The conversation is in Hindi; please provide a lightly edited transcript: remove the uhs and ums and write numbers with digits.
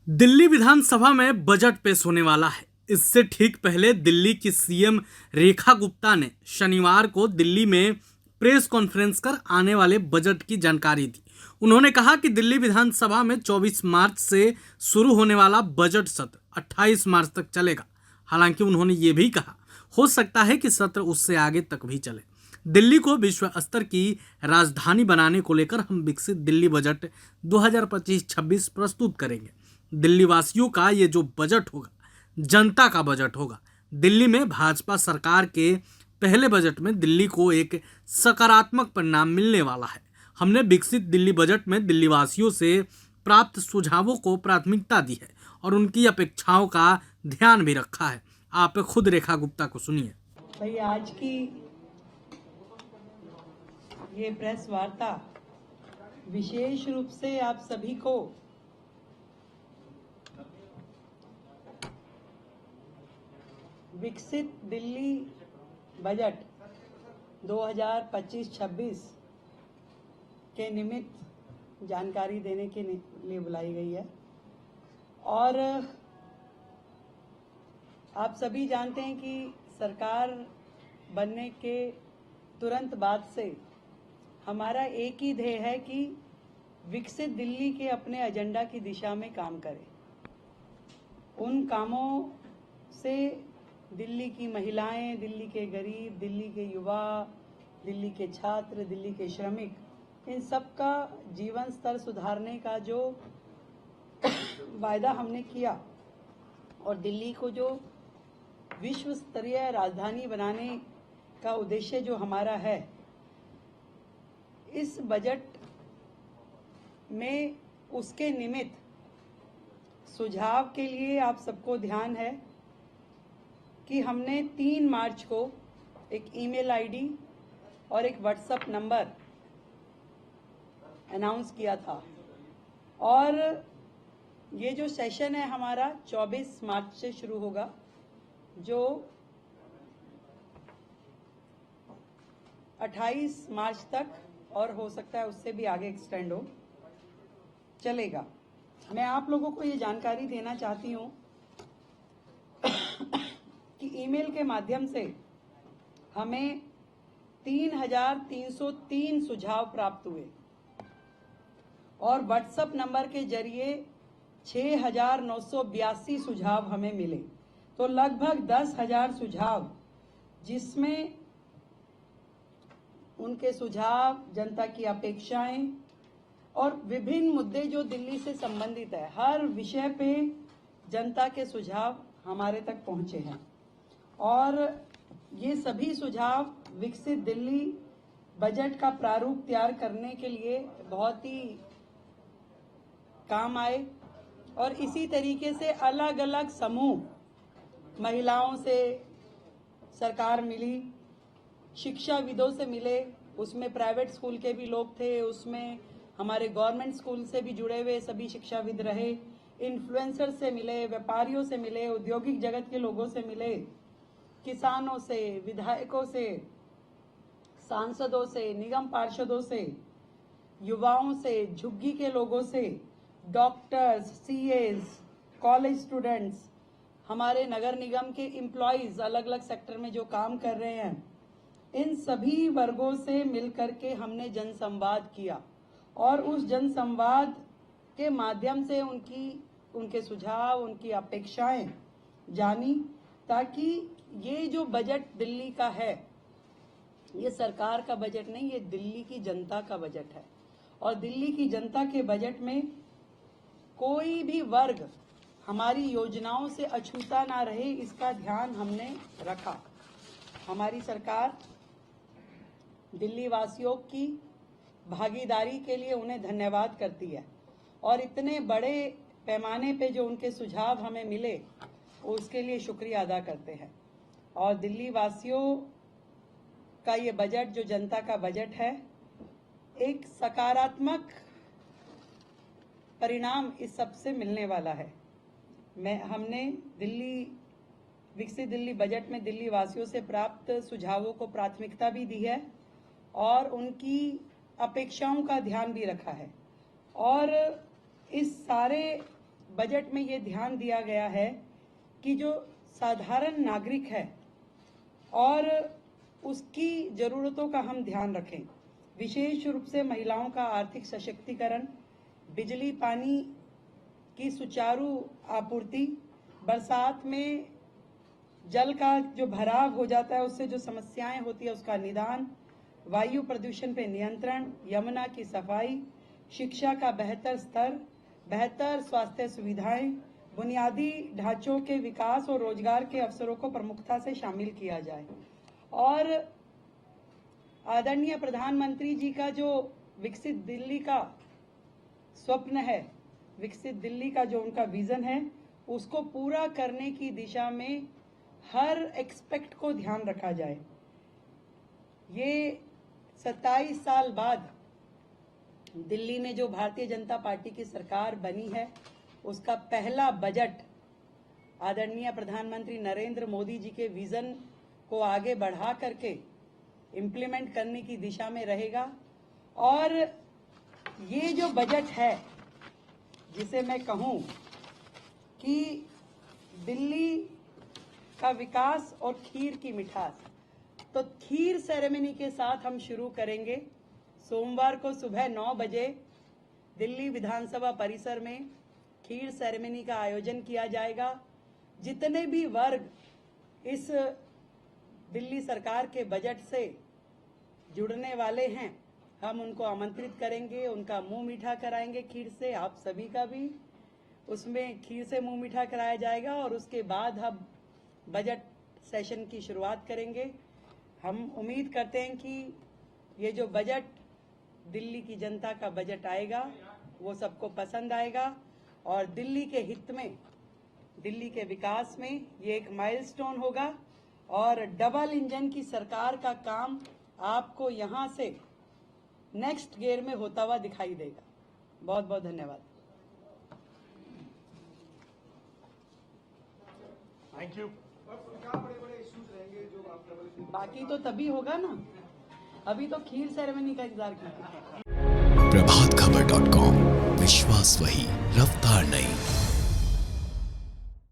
दिल्ली विधानसभा में बजट पेश होने वाला है। इससे ठीक पहले दिल्ली की सीएम रेखा गुप्ता ने शनिवार को दिल्ली में प्रेस कॉन्फ्रेंस कर आने वाले बजट की जानकारी दी। उन्होंने कहा कि दिल्ली विधानसभा में 24 मार्च से शुरू होने वाला बजट सत्र 28 मार्च तक चलेगा। हालांकि उन्होंने ये भी कहा, हो सकता है कि सत्र उससे आगे तक भी चले। दिल्ली को विश्व स्तर की राजधानी बनाने को लेकर हम विकसित दिल्ली बजट 2025-26 प्रस्तुत करेंगे। दिल्ली वासियों का ये जो बजट होगा, जनता का बजट होगा। दिल्ली में भाजपा सरकार के पहले बजट में दिल्ली को एक सकारात्मक परिणाम मिलने वाला है। हमने विकसित दिल्ली बजट में दिल्ली वासियों से प्राप्त सुझावों को प्राथमिकता दी है और उनकी अपेक्षाओं का ध्यान भी रखा है। आप खुद रेखा गुप्ता को सुनिए। भाई, आज की ये प्रेस वार्ता विशेष रूप से आप सभी को विकसित दिल्ली बजट 2025-26 के निमित्त जानकारी देने के लिए बुलाई गई है। और आप सभी जानते हैं कि सरकार बनने के तुरंत बाद से हमारा एक ही ध्येय है कि विकसित दिल्ली के अपने एजेंडा की दिशा में काम करें। उन कामों से दिल्ली की महिलाएं, दिल्ली के गरीब, दिल्ली के युवा, दिल्ली के छात्र, दिल्ली के श्रमिक, इन सब का जीवन स्तर सुधारने का जो वायदा हमने किया और दिल्ली को जो विश्व स्तरीय राजधानी बनाने का उद्देश्य जो हमारा है, इस बजट में उसके निमित्त सुझाव के लिए आप सबको ध्यान है कि हमने 3 मार्च को एक ईमेल आईडी और एक व्हाट्सएप नंबर अनाउंस किया था। और ये जो सेशन है हमारा 24 मार्च से शुरू होगा, जो 28 मार्च तक और हो सकता है उससे भी आगे एक्सटेंड हो चलेगा। मैं आप लोगों को ये जानकारी देना चाहती हूँ कि ईमेल के माध्यम से हमें 3,303 सुझाव प्राप्त हुए और व्हाट्सएप नंबर के जरिए 6,982 सुझाव हमें मिले। तो लगभग 10,000 सुझाव, जिसमें उनके सुझाव, जनता की अपेक्षाएं और विभिन्न मुद्दे जो दिल्ली से संबंधित है, हर विषय पे जनता के सुझाव हमारे तक पहुंचे हैं। और ये सभी सुझाव विकसित दिल्ली बजट का प्रारूप तैयार करने के लिए बहुत ही काम आए। और इसी तरीके से अलग अलग समूह, महिलाओं से सरकार मिली, शिक्षाविदों से मिले, उसमें प्राइवेट स्कूल के भी लोग थे, उसमें हमारे गवर्नमेंट स्कूल से भी जुड़े हुए सभी शिक्षाविद रहे, इन्फ्लुएंसर से मिले, व्यापारियों से मिले, औद्योगिक जगत के लोगों से मिले, किसानों से, विधायकों से, सांसदों से, निगम पार्षदों से, युवाओं से, झुग्गी के लोगों से, डॉक्टर्स, सीएज, कॉलेज स्टूडेंट्स, हमारे नगर निगम के एम्प्लॉइज, अलग अलग सेक्टर में जो काम कर रहे हैं, इन सभी वर्गों से मिलकर के हमने जनसंवाद किया और उस जनसंवाद के माध्यम से उनके सुझाव, उनकी अपेक्षाएं जानी, ताकि ये जो बजट दिल्ली का है, ये सरकार का बजट नहीं, ये दिल्ली की जनता का बजट है। और दिल्ली की जनता के बजट में कोई भी वर्ग हमारी योजनाओं से अछूता ना रहे, इसका ध्यान हमने रखा। हमारी सरकार दिल्ली वासियों की भागीदारी के लिए उन्हें धन्यवाद करती है और इतने बड़े पैमाने पे जो उनके सुझाव हमें मिले, उसके लिए शुक्रिया अदा करते हैं। और दिल्ली वासियों का ये बजट, जो जनता का बजट है, एक सकारात्मक परिणाम इस सब से मिलने वाला है। हमने विकसित दिल्ली बजट में दिल्ली वासियों से प्राप्त सुझावों को प्राथमिकता भी दी है और उनकी अपेक्षाओं का ध्यान भी रखा है। और इस सारे बजट में ये ध्यान दिया गया है कि जो साधारण नागरिक है और उसकी ज़रूरतों का हम ध्यान रखें। विशेष रूप से महिलाओं का आर्थिक सशक्तिकरण, बिजली पानी की सुचारू आपूर्ति, बरसात में जल का जो भराव हो जाता है उससे जो समस्याएं होती है उसका निदान, वायु प्रदूषण पे नियंत्रण, यमुना की सफाई, शिक्षा का बेहतर स्तर, बेहतर स्वास्थ्य सुविधाएं, बुनियादी ढांचों के विकास और रोजगार के अवसरों को प्रमुखता से शामिल किया जाए। और आदरणीय प्रधानमंत्री जी का जो विकसित दिल्ली का स्वप्न है, विकसित दिल्ली का जो उनका विजन है, उसको पूरा करने की दिशा में हर एक्सपेक्ट को ध्यान रखा जाए। ये 27 साल बाद दिल्ली में जो भारतीय जनता पार्टी की सरकार बनी है, उसका पहला बजट आदरणीय प्रधानमंत्री नरेंद्र मोदी जी के विजन को आगे बढ़ा करके इम्प्लीमेंट करने की दिशा में रहेगा। और ये जो बजट है, जिसे मैं कहूँ कि दिल्ली का विकास और खीर की मिठास, तो खीर सेरेमनी के साथ हम शुरू करेंगे। सोमवार को सुबह 9 बजे दिल्ली विधानसभा परिसर में खीर सेरेमनी का आयोजन किया जाएगा। जितने भी वर्ग इस दिल्ली सरकार के बजट से जुड़ने वाले हैं, हम उनको आमंत्रित करेंगे, उनका मुंह मीठा कराएंगे खीर से। आप सभी का भी उसमें खीर से मुंह मीठा कराया जाएगा और उसके बाद हम बजट सेशन की शुरुआत करेंगे। हम उम्मीद करते हैं कि ये जो बजट दिल्ली की जनता का बजट आएगा वो सबको पसंद आएगा और दिल्ली के हित में, दिल्ली के विकास में ये एक माइलस्टोन होगा और डबल इंजन की सरकार का काम आपको यहाँ से नेक्स्ट गियर में होता हुआ दिखाई देगा। बहुत बहुत धन्यवाद। Thank you. बाकी तो तभी होगा ना, अभी तो खीर सेरेमनी का इंतजार कीजिए। प्रभातखबर.com, विश्वास वही, रफ्तार नहीं।